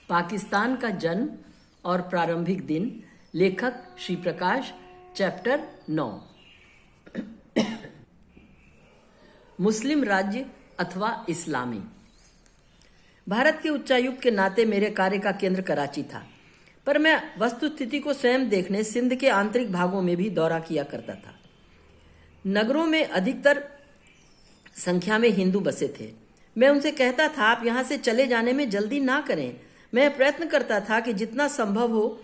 पाकिस्तान का जन्म और प्रारंभिक दिन, लेखक श्री प्रकाश, चैप्टर 9। मुस्लिम राज्य अथवा इस्लामी। भारत के उच्चायुक्त के नाते मेरे कार्य का केंद्र कराची था, पर मैं वस्तुस्थिति को स्वयं देखने सिंध के आंतरिक भागों में भी दौरा किया करता था। नगरों में अधिकतर संख्या में हिंदू बसे थे। मैं उनसे कहता था, आप यहाँ से चले जाने में जल्दी ना करें। मैं प्रयत्न करता था कि जितना संभव हो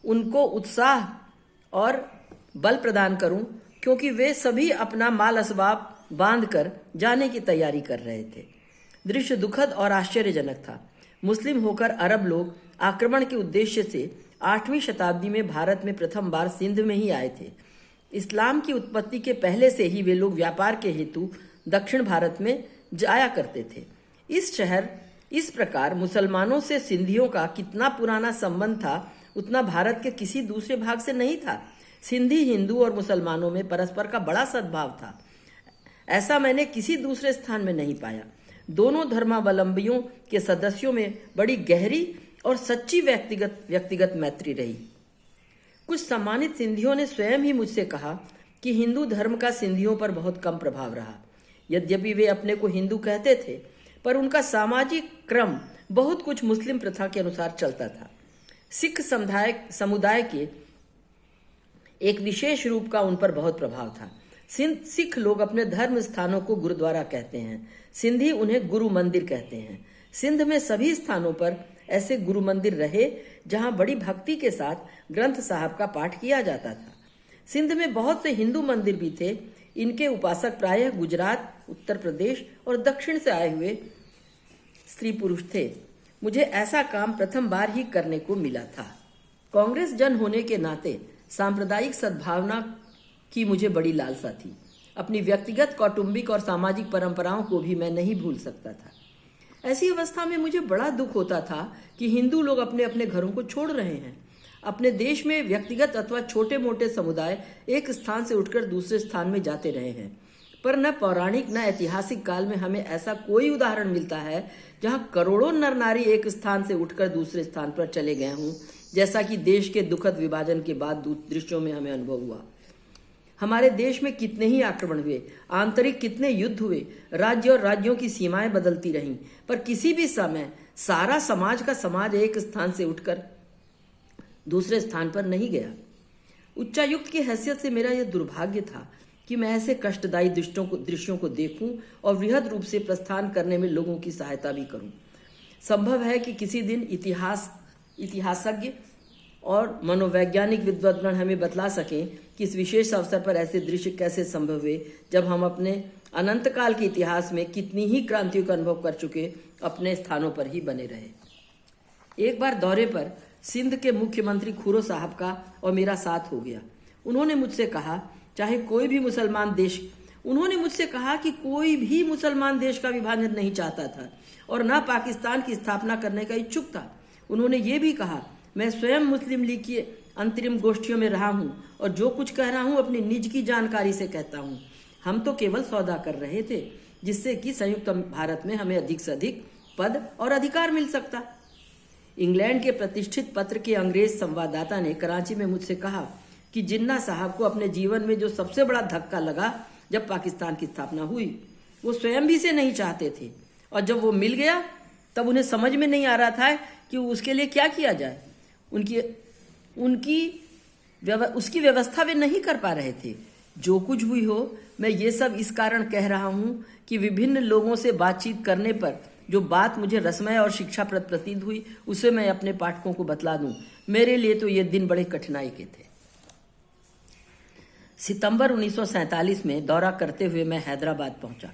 उनको उत्साह और बल प्रदान करूं, क्योंकि वे सभी अपना माल असबाब बांधकर जाने की तैयारी कर रहे थे। दृश्य दुखद और आश्चर्यजनक था। मुस्लिम होकर अरब लोग आक्रमण के उद्देश्य से 8वीं शताब्दी में भारत में प्रथम बार सिंध में ही आए थे। इस्लाम की उत्पत्ति के पहले से ही वे लोग व्यापार के हेतु दक्षिण भारत में जाया करते थे। इस प्रकार मुसलमानों से सिंधियों का कितना पुराना संबंध था, उतना भारत के किसी दूसरे भाग से नहीं था। सिंधी हिंदू और मुसलमानों में परस्पर का बड़ा सद्भाव था। ऐसा मैंने किसी दूसरे स्थान में नहीं पाया। दोनों धर्मावलंबियों के सदस्यों में बड़ी गहरी और सच्ची व्यक्तिगत मैत्री रही। कुछ सम्मानित सिंधियों ने स्वयं ही मुझसे कहा कि हिंदू धर्म का सिंधियों पर बहुत कम प्रभाव रहा। यद्यपि वे अपने को हिंदू कहते थे, पर उनका सामाजिक क्रम बहुत कुछ मुस्लिम प्रथा के अनुसार चलता था। सिख समुदाय के एक विशेष रूप का उन पर बहुत प्रभाव था। सिख लोग अपने धर्म स्थानों को गुरुद्वारा कहते हैं, सिंधी उन्हें गुरु मंदिर कहते हैं। सिंध में सभी स्थानों पर ऐसे गुरु मंदिर रहे जहां बड़ी भक्ति के साथ ग्रंथ साहब का पाठ किया जाता था। सिंध में बहुत से हिंदू मंदिर भी थे। इनके उपासक प्रायः गुजरात, उत्तर प्रदेश और दक्षिण से आए हुए स्त्री पुरुष थे। मुझे ऐसा काम प्रथम बार ही करने को मिला था। कांग्रेस जन होने के नाते सांप्रदायिक सद्भावना की मुझे बड़ी लालसा थी। अपनी व्यक्तिगत, कौटुंबिक और सामाजिक परंपराओं को भी मैं नहीं भूल सकता था। ऐसी अवस्था में मुझे बड़ा दुख होता था कि हिंदू लोग अपने अपने घरों को छोड़ रहे हैं। अपने देश में व्यक्तिगत अथवा छोटे मोटे समुदाय एक स्थान से उठकर दूसरे स्थान में जाते रहे हैं, पर न पौराणिक न ऐतिहासिक काल में हमें ऐसा कोई उदाहरण मिलता है जहां करोड़ों नर नारी एक स्थान से उठकर दूसरे स्थान पर चले गए हों, जैसा कि देश के दुखद विभाजन के बाद दृश्यों में हमें अनुभव हुआ। हमारे देश में कितने ही आक्रमण हुए, आंतरिक कितने युद्ध हुए, राज्य और राज्यों की सीमाएं बदलती रहीं, पर किसी भी समय सारा समाज का समाज एक स्थान से उठकर दूसरे स्थान पर नहीं गया। उच्चायुक्त की हैसियत से मेरा यह दुर्भाग्य था कि मैं ऐसे कष्टदायी दृश्यों को देखूं और वृहद रूप से प्रस्थान करने में लोगों की सहायता भी करूं। संभव है कि किसी दिन इतिहासज्ञ और मनोवैज्ञानिक विद्वान हमें बतला सकें कि इस विशेष अवसर पर ऐसे दृश्य कैसे संभव हुए, जब हम अपने अनंत काल के इतिहास में कितनी ही क्रांतियों का अनुभव कर चुके अपने स्थानों पर ही बने रहे। एक बार दौरे पर सिंध के मुख्यमंत्री खुरो साहब का और मेरा साथ हो गया। उन्होंने मुझसे कहा कि कोई भी मुसलमान देश का विभाजन नहीं चाहता था और न पाकिस्तान की स्थापना करने का इच्छुक था। उन्होंने ये भी कहा, मैं स्वयं मुस्लिम लीग की अंतरिम गोष्ठियों में रहा हूं और जो कुछ कह रहा हूं अपनी निज की जानकारी से कहता हूं। हम तो केवल सौदा कर रहे थे, जिससे कि संयुक्त भारत में हमें अधिक से अधिक पद और अधिकार मिल सकता। इंग्लैंड के प्रतिष्ठित पत्र के अंग्रेज संवाददाता ने कराची में मुझसे कहा कि जिन्ना साहब को अपने जीवन में जो सबसे बड़ा धक्का लगा जब पाकिस्तान की स्थापना हुई, वो स्वयं भी से नहीं चाहते थे, और जब वो मिल गया तब उन्हें समझ में नहीं आ रहा था कि उसके लिए क्या किया जाए। उसकी व्यवस्था वे नहीं कर पा रहे थे। जो कुछ भी हो, मैं ये सब इस कारण कह रहा हूं कि विभिन्न लोगों से बातचीत करने पर जो बात मुझे रसमय और शिक्षाप्रद प्रतीत हुई, उसे मैं अपने पाठकों को बतला दूं। मेरे लिए तो ये दिन बड़े कठिनाई के थे। सितंबर 1947 में दौरा करते हुए मैं हैदराबाद पहुंचा।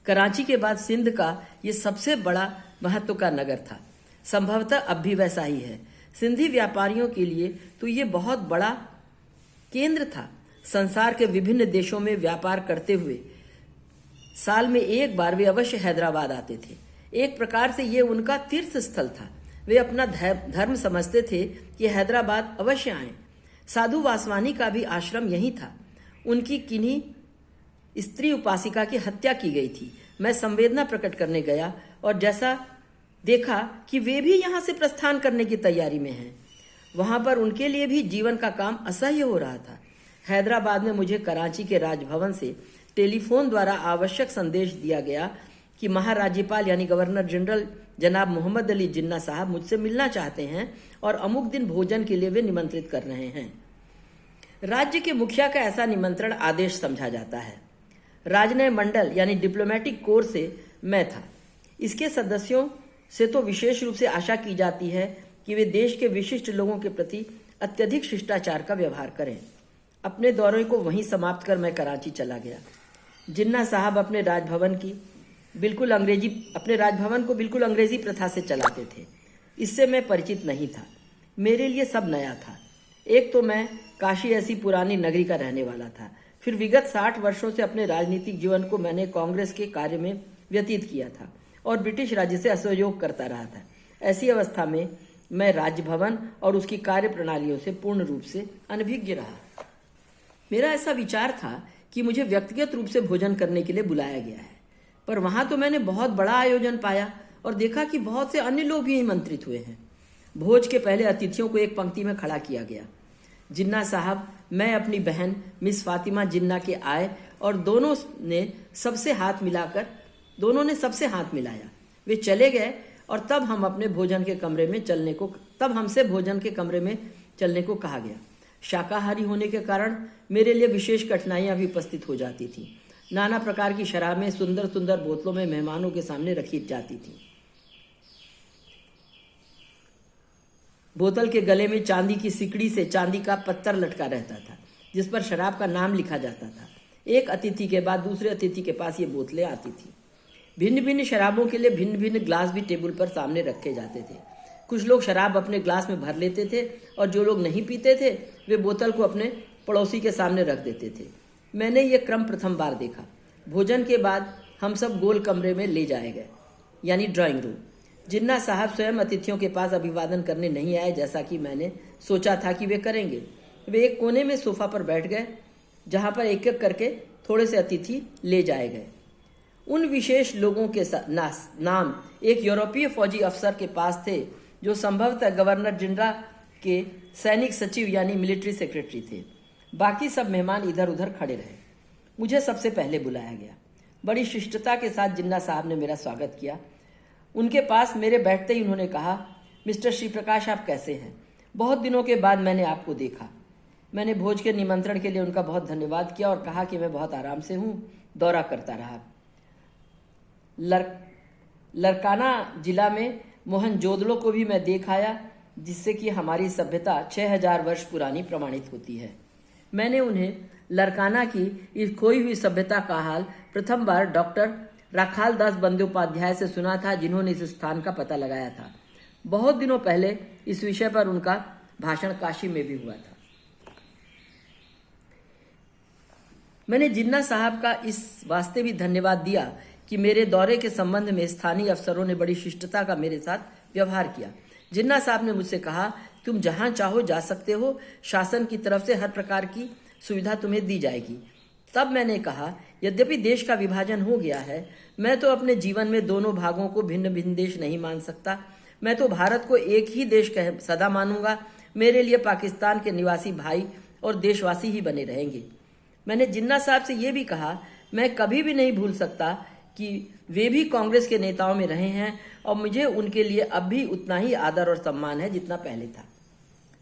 कराची के बाद सिंध का ये सबसे बड़ा महत्व का नगर था। संभवतः अब भी वैसा ही है। सिंधी व्यापारियों के लिए तो ये बहुत बड़ा केंद्र था। संसार के विभिन्न देशों में व्यापार करते हुए साल में एक बार वे अवश्य हैदराबाद आते थे। एक प्रकार से ये उनका तीर्थ स्थल था। वे अपना धर्म समझते थे कि हैदराबाद अवश्य आए। साधु वासवानी का भी आश्रम यही था। उनकी किन्हीं स्त्री उपासिका की हत्या की गई थी। मैं संवेदना प्रकट करने गया और जैसा देखा कि वे भी यहाँ से प्रस्थान करने की तैयारी में हैं। वहां पर उनके लिए भी जीवन का काम असह्य हो रहा था। हैदराबाद में मुझे कराची के राजभवन से टेलीफोन द्वारा आवश्यक संदेश दिया गया कि महाराज्यपाल यानी गवर्नर जनरल जनाब मोहम्मद अली जिन्ना साहब मुझसे मिलना चाहते हैं और अमुक दिन भोजन के लिए वे निमंत्रित कर रहे हैं। राज्य के मुखिया का ऐसा निमंत्रण आदेश समझा जाता है। राजनय मंडल यानी डिप्लोमेटिक कोर से मैं था। इसके सदस्यों से तो विशेष रूप से आशा की जाती है कि वे देश के विशिष्ट लोगों के प्रति अत्यधिक शिष्टाचार का व्यवहार करें। अपने दौरे को वहीं समाप्त कर मैं कराची चला गया। जिन्ना साहब अपने राजभवन को बिल्कुल अंग्रेजी प्रथा से चलाते थे। इससे मैं परिचित नहीं था। मेरे लिए सब नया था। एक तो मैं काशी ऐसी पुरानी नगरी का रहने वाला था, फिर विगत 60 वर्षों से अपने राजनीतिक जीवन को मैंने कांग्रेस के कार्य में व्यतीत किया था और ब्रिटिश राज्य से असहयोग करता रहा था। ऐसी अवस्था में मैं राजभवन और उसकी कार्य प्रणालियों से पूर्ण रूप से अनभिज्ञ रहा। मेरा ऐसा विचार था कि मुझे व्यक्तिगत रूप से भोजन करने के लिए बुलाया गया है, पर वहां तो मैंने बहुत बड़ा आयोजन पाया और देखा कि बहुत से अन्य लोग भी निमंत्रित हुए हैं। भोज के पहले अतिथियों को एक पंक्ति में खड़ा किया गया। जिन्ना साहब, मैं, अपनी बहन मिस फातिमा जिन्ना के आए और दोनों ने सबसे हाथ मिलाया। वे चले गए और तब हमसे भोजन के कमरे में चलने को कहा गया। शाकाहारी होने के कारण मेरे लिए विशेष कठिनाइयां भी उपस्थित हो जाती थी। नाना प्रकार की शराबें सुंदर सुंदर बोतलों में मेहमानों के सामने रखी जाती थी। बोतल के गले में चांदी की सिकड़ी से चांदी का पत्थर लटका रहता था, जिस पर शराब का नाम लिखा जाता था। एक अतिथि के बाद दूसरे अतिथि के पास ये बोतलें आती थी। भिन्न भिन्न शराबों के लिए भिन्न भिन्न ग्लास भी टेबल पर सामने रखे जाते थे। कुछ लोग शराब अपने ग्लास में भर लेते थे और जो लोग नहीं पीते थे वे बोतल को अपने पड़ोसी के सामने रख देते थे। मैंने ये क्रम प्रथम बार देखा। भोजन के बाद हम सब गोल कमरे में ले जाए गए, यानी ड्राइंग रूम। जिन्ना साहब स्वयं अतिथियों के पास अभिवादन करने नहीं आए, जैसा कि मैंने सोचा था कि वे करेंगे। वे एक कोने में सोफा पर बैठ गए, जहां पर एक एक करके थोड़े से अतिथि ले जाए गए। उन विशेष लोगों के नाम एक यूरोपीय फौजी अफसर के पास थे, जो संभवतः गवर्नर जनरल के सैनिक सचिव यानी मिलिट्री सेक्रेटरी थे। बाकी सब मेहमान इधर उधर खड़े रहे। मुझे सबसे पहले बुलाया गया। बड़ी शिष्टता के साथ जिन्ना साहब ने मेरा स्वागत किया। उनके पास मेरे बैठते ही उन्होंने कहा, मिस्टर श्री प्रकाश, आप कैसे हैं? बहुत दिनों के बाद मैंने आपको देखा। मैंने भोज के निमंत्रण के लिए उनका बहुत धन्यवाद किया और कहा कि मैं बहुत आराम से हूँ, दौरा करता रहा। लरकाना जिला में मोहनजोदड़ो को भी मैं देख आया, जिससे कि हमारी सभ्यता 6000 वर्ष पुरानी प्रमाणित होती है। मैंने उन्हें लरकाना की इस खोई हुई सभ्यता का हाल प्रथम बार डॉक्टर राखाल दास बंदोपाध्याय से सुना था, जिन्होंने इस स्थान का पता लगाया था। बहुत दिनों पहले इस विषय पर उनका भाषण काशी में भी हुआ था। मैंने जिन्ना साहब का इस वास्ते भी धन्यवाद दिया कि मेरे दौरे के संबंध में स्थानीय अफसरों ने बड़ी शिष्टता का मेरे साथ व्यवहार किया। जिन्ना साहब ने मुझसे कहा, तुम जहां चाहो जा सकते हो, शासन की तरफ से हर प्रकार की सुविधा तुम्हें दी जाएगी। तब मैंने कहा, यद्यपि देश का विभाजन हो गया है, मैं तो अपने जीवन में दोनों भागों को भिन्न भिन्न देश नहीं मान सकता। मैं तो भारत को एक ही देश सदा मानूंगा। मेरे लिए पाकिस्तान के निवासी भाई और देशवासी ही बने रहेंगे। मैंने जिन्ना साहब से यह भी कहा, मैं कभी भी नहीं भूल सकता कि वे भी कांग्रेस के नेताओं में रहे हैं और मुझे उनके लिए अब भी उतना ही आदर और सम्मान है जितना पहले था।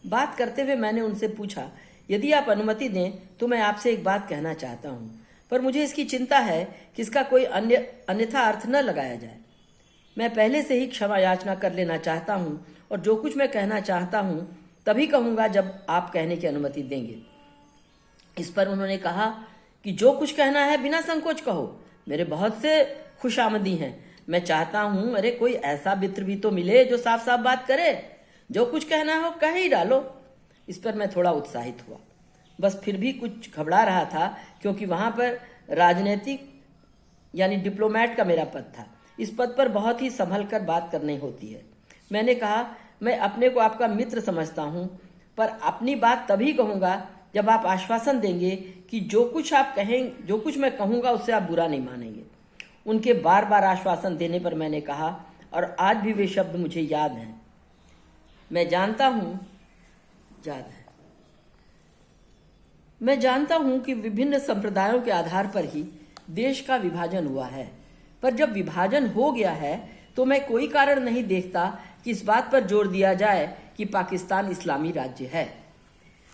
बात करते हुए मैंने उनसे पूछा, यदि आप अनुमति दें तो मैं आपसे एक बात कहना चाहता हूं, पर मुझे इसकी चिंता है कि इसका कोई अन्यथा अर्थ न लगाया जाए। मैं पहले से ही क्षमा याचना कर लेना चाहता हूं और जो कुछ मैं कहना चाहता हूं तभी कहूंगा जब आप कहने की अनुमति देंगे। इस पर उन्होंने कहा कि जो कुछ कहना है बिना संकोच कहो, मेरे बहुत से खुशामदी हैं। मैं चाहता हूं, अरे कोई ऐसा मित्र भी तो मिले जो साफ साफ बात करे। जो कुछ कहना हो कह ही डालो। इस पर मैं थोड़ा उत्साहित हुआ, बस फिर भी कुछ घबरा रहा था, क्योंकि वहां पर राजनीतिक यानी डिप्लोमेट का मेरा पद था। इस पद पर बहुत ही संभल कर बात करनी होती है। मैंने कहा, मैं अपने को आपका मित्र समझता हूं, पर अपनी बात तभी कहूंगा जब आप आश्वासन देंगे कि जो कुछ मैं कहूंगा उससे आप बुरा नहीं मानेंगे। उनके बार बार आश्वासन देने पर मैंने कहा, और आज भी वे शब्द मुझे याद हैं। मैं जानता हूं कि विभिन्न संप्रदायों के आधार पर ही देश का विभाजन हुआ है, पर जब विभाजन हो गया है तो मैं कोई कारण नहीं देखता कि इस बात पर जोर दिया जाए कि पाकिस्तान इस्लामी राज्य है।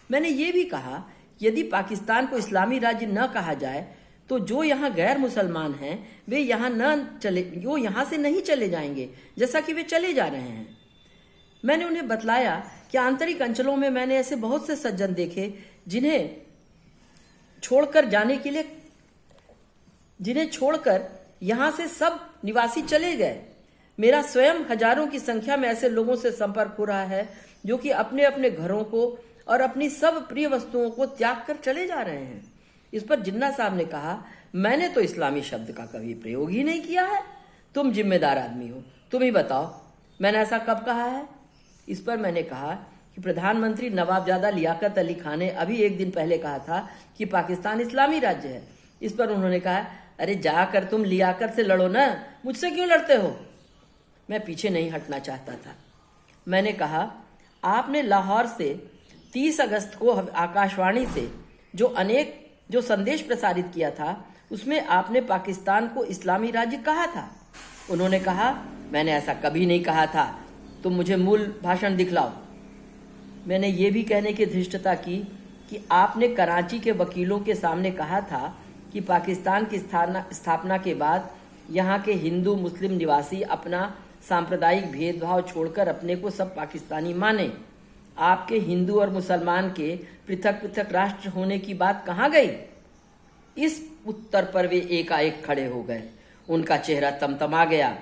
मैंने ये भी कहा, यदि पाकिस्तान को इस्लामी राज्य न कहा जाए तो जो यहाँ गैर मुसलमान हैं वे यहाँ से नहीं चले जाएंगे जैसा कि वे चले जा रहे हैं। मैंने उन्हें बतलाया कि आंतरिक अंचलों में मैंने ऐसे बहुत से सज्जन देखे जिन्हें छोड़कर यहाँ से सब निवासी चले गए। मेरा स्वयं हजारों की संख्या में ऐसे लोगों से संपर्क हो रहा है जो कि अपने अपने घरों को और अपनी सब प्रिय वस्तुओं को त्याग कर चले जा रहे हैं। इस पर जिन्ना साहब ने कहा, मैंने तो इस्लामी शब्द का कभी प्रयोग ही नहीं किया है। तुम जिम्मेदार आदमी हो, तुम ही बताओ मैंने ऐसा कब कहा है। इस पर मैंने कहा कि प्रधानमंत्री नवाबजादा लियाकत अली खान ने अभी एक दिन पहले कहा था कि पाकिस्तान इस्लामी राज्य है। इस पर उन्होंने कहा, अरे जाकर तुम लियाकत से लड़ो ना, मुझसे क्यों लड़ते हो। मैं पीछे नहीं हटना चाहता था। मैंने कहा, आपने लाहौर से 30 अगस्त को आकाशवाणी से जो संदेश प्रसारित किया था उसमें आपने पाकिस्तान को इस्लामी राज्य कहा था। उन्होंने कहा, मैंने ऐसा कभी नहीं कहा था, तुम मुझे मूल भाषण दिखलाओ। मैंने ये भी कहने की धृष्टता की कि आपने कराची के वकीलों के सामने कहा था कि पाकिस्तान की स्थापना के बाद यहाँ के हिंदू मुस्लिम निवासी अपना सांप्रदायिक भेदभाव छोड़कर अपने को सब पाकिस्तानी माने। आपके हिंदू और मुसलमान के पृथक पृथक राष्ट्र होने की बात कहाँ गई। इस उत्तर पर वे एकाएक खड़े हो गए। उनका चेहरा तमतमा गया।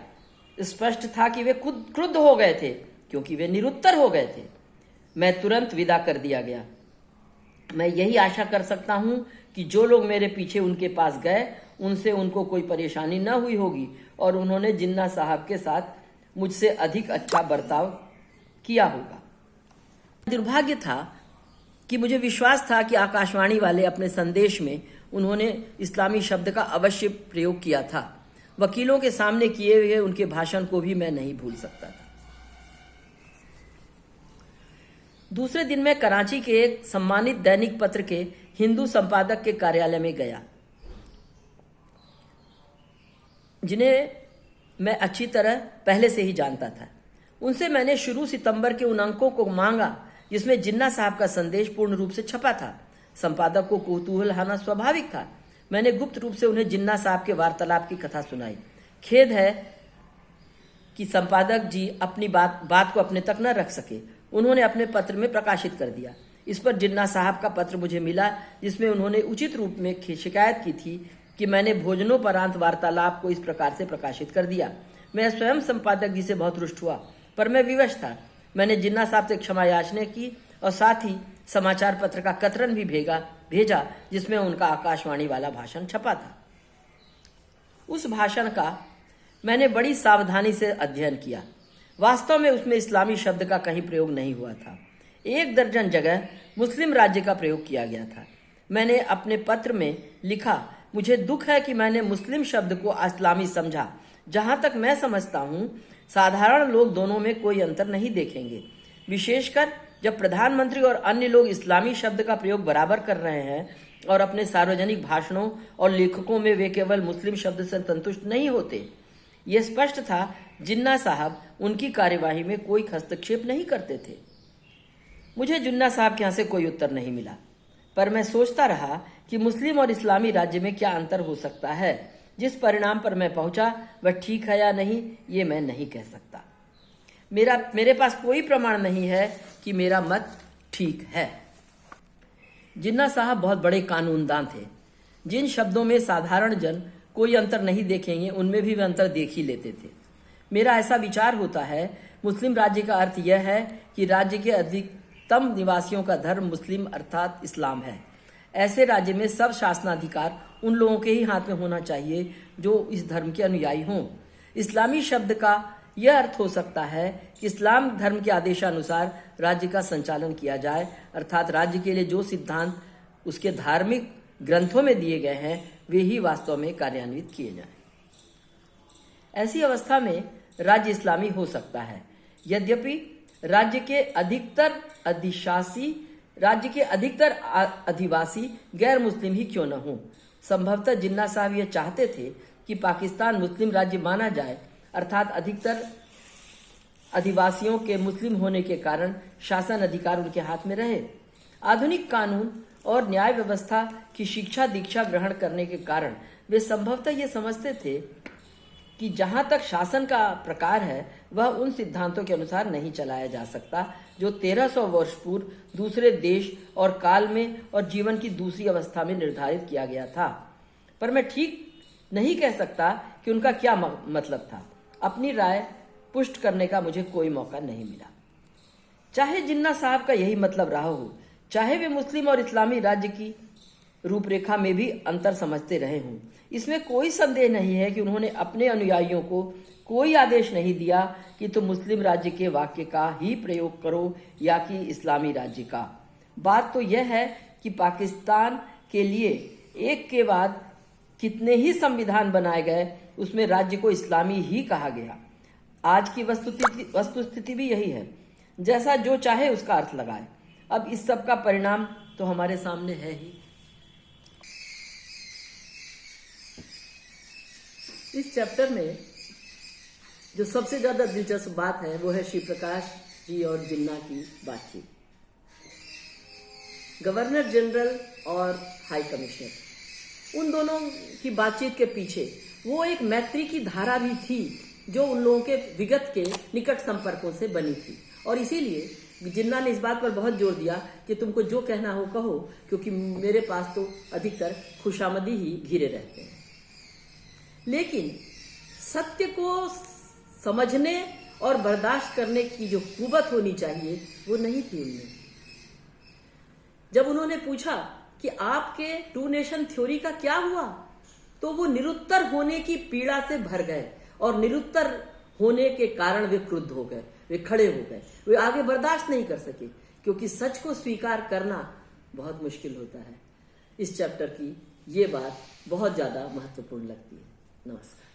स्पष्ट था कि वे खुद क्रुद्ध हो गए थे क्योंकि वे निरुत्तर हो गए थे। मैं तुरंत विदा कर दिया गया। मैं यही आशा कर सकता हूं कि जो लोग मेरे पीछे उनके पास गए उनसे उनको कोई परेशानी न हुई होगी और उन्होंने जिन्ना साहब के साथ मुझसे अधिक अच्छा बर्ताव किया होगा। दुर्भाग्य था कि मुझे विश्वास था कि आकाशवाणी वाले अपने संदेश में उन्होंने इस्लामी शब्द का अवश्य प्रयोग किया था। वकीलों के सामने किए हुए उनके भाषण को भी मैं नहीं भूल सकता था। दूसरे दिन मैं कराची के एक सम्मानित दैनिक पत्र के हिंदू संपादक के कार्यालय में गया, जिन्हें मैं अच्छी तरह पहले से ही जानता था। उनसे मैंने शुरू सितंबर के उन अंकों को मांगा जिसमें जिन्ना साहब का संदेश पूर्ण रूप से छपा था। संपादक को कौतूहल होना स्वाभाविक था। मैंने गुप्त रूप से उन्हें जिन्ना साहब के वार्तालाप की कथा सुनाई। खेद है कि संपादक जी अपनी बात को अपने तक न रख सके। उन्होंने अपने पत्र में प्रकाशित कर दिया। इस पर जिन्ना साहब का पत्र मुझे मिला जिसमें उन्होंने उचित रूप में शिकायत की थी कि मैंने भोजनोपरांत वार्तालाप को इस प्रकार से प्रकाशित कर दिया। मैं स्वयं संपादक जी से बहुत रुष्ट हुआ, पर मैं विवश था। मैंने जिन्ना साहब से क्षमा याचना की और साथ ही समाचार पत्र का कतरन भी भेजा जिसमें उनका आकाशवाणी वाला भाषण छपा था। उस भाषण का मैंने बड़ी सावधानी से अध्ययन किया। वास्तव में उसमें इस्लामी शब्द का कहीं प्रयोग नहीं हुआ था। 1 दर्जन जगह मुस्लिम राज्य का प्रयोग किया गया था। मैंने अपने पत्र में लिखा, मुझे दुख है कि मैंने मुस्लिम शब्द को इस्लामी समझा। जहां तक मैं समझता हूं साधारण लोग दोनों में कोई अंतर नहीं देखेंगे, विशेषकर जब प्रधानमंत्री और अन्य लोग इस्लामी शब्द का प्रयोग बराबर कर रहे हैं और अपने सार्वजनिक भाषणों और लेखकों में वे केवल मुस्लिम शब्द से संतुष्ट नहीं होते। यह स्पष्ट था जिन्ना साहब उनकी कार्यवाही में कोई हस्तक्षेप नहीं करते थे। मुझे जिन्ना साहब के यहाँ से कोई उत्तर नहीं मिला, पर मैं सोचता रहा कि मुस्लिम और इस्लामी राज्य में क्या अंतर हो सकता है। जिस परिणाम पर मैं पहुंचा वह ठीक है या नहीं ये मैं नहीं कह सकता। मेरे पास कोई प्रमाण नहीं है कि मेरा मत ठीक है। जिन्ना साहब बहुत बड़े कानूनदान थे। जिन शब्दों में साधारण जन कोई अंतर नहीं देखेंगे उनमें भी वे अंतर देख ही लेते थे। मेरा ऐसा विचार होता है, मुस्लिम राज्य का अर्थ यह है कि राज्य के अधिकतम निवासियों का धर्म मुस्लिम अर्थात इस्लाम है। ऐसे राज्य में सब शासनाधिकार उन लोगों के ही हाथ में होना चाहिए जो इस धर्म के अनुयायी हों। इस्लामी शब्द का यह अर्थ हो सकता है कि इस्लाम धर्म के आदेशानुसार राज्य का संचालन किया जाए, अर्थात राज्य के लिए जो सिद्धांत उसके धार्मिक ग्रंथों में दिए गए हैं वे ही वास्तव में कार्यान्वित किए जाएं। ऐसी अवस्था में राज्य इस्लामी हो सकता है। यद्यपि राज्य के अधिकतर अधिवासी गैर मुस्लिम ही क्यों न हों। संभवतः जिन्ना साहब यह चाहते थे कि पाकिस्तान मुस्लिम राज्य माना जाए, अर्थात अधिकतर अधिवासियों के मुस्लिम होने के कारण शासन अधिकार उनके हाथ में रहे। आधुनिक कानून और न्याय व्यवस्था की शिक्षा दीक्षा ग्रहण करने के कारण वे संभवतः ये समझते थे कि जहां तक शासन का प्रकार है वह उन सिद्धांतों के अनुसार नहीं चलाया जा सकता जो 1300 वर्ष पूर्व दूसरे देश और काल में और जीवन की दूसरी अवस्था में निर्धारित किया गया था। पर मैं ठीक नहीं कह सकता कि उनका क्या मतलब था। अपनी राय पुष्ट करने का मुझे कोई मौका नहीं मिला। चाहे जिन्ना साहब का यही मतलब रहा हो, चाहे वे मुस्लिम और इस्लामी राज्य की रूपरेखा में भी अंतर समझते रहे हों, इसमें कोई संदेह नहीं है कि उन्होंने अपने अनुयायियों को कोई आदेश नहीं दिया कि तुम मुस्लिम राज्य के वाक्य का ही प्रयोग करो या कि इस्लामी राज्य का। बात तो यह है कि पाकिस्तान के लिए एक के बाद कितने ही संविधान बनाए गए, उसमें राज्य को इस्लामी ही कहा गया। आज की वस्तुस्थिति भी यही है, जैसा जो चाहे उसका अर्थ लगाए। अब इस सब का परिणाम तो हमारे सामने है ही। इस चैप्टर में जो सबसे ज्यादा दिलचस्प बात है वो है श्री प्रकाश जी और जिन्ना की बातचीत। गवर्नर जनरल और हाई कमिश्नर, उन दोनों की बातचीत के पीछे वो एक मैत्री की धारा भी थी जो उन लोगों के विगत के निकट संपर्कों से बनी थी। और इसीलिए जिन्ना ने इस बात पर बहुत जोर दिया कि तुमको जो कहना हो कहो, क्योंकि मेरे पास तो अधिकतर खुशामदी ही घिरे रहते हैं। लेकिन सत्य को समझने और बर्दाश्त करने की जो कुवत होनी चाहिए वो नहीं थी उनमें। जब उन्होंने पूछा कि आपके टू नेशन थ्योरी का क्या हुआ, तो वो निरुत्तर होने की पीड़ा से भर गए और निरुत्तर होने के कारण वे क्रुद्ध हो गए, वे खड़े हो गए, वे आगे बर्दाश्त नहीं कर सके, क्योंकि सच को स्वीकार करना बहुत मुश्किल होता है। इस चैप्टर की ये बात बहुत ज्यादा महत्वपूर्ण लगती है। नमस्कार।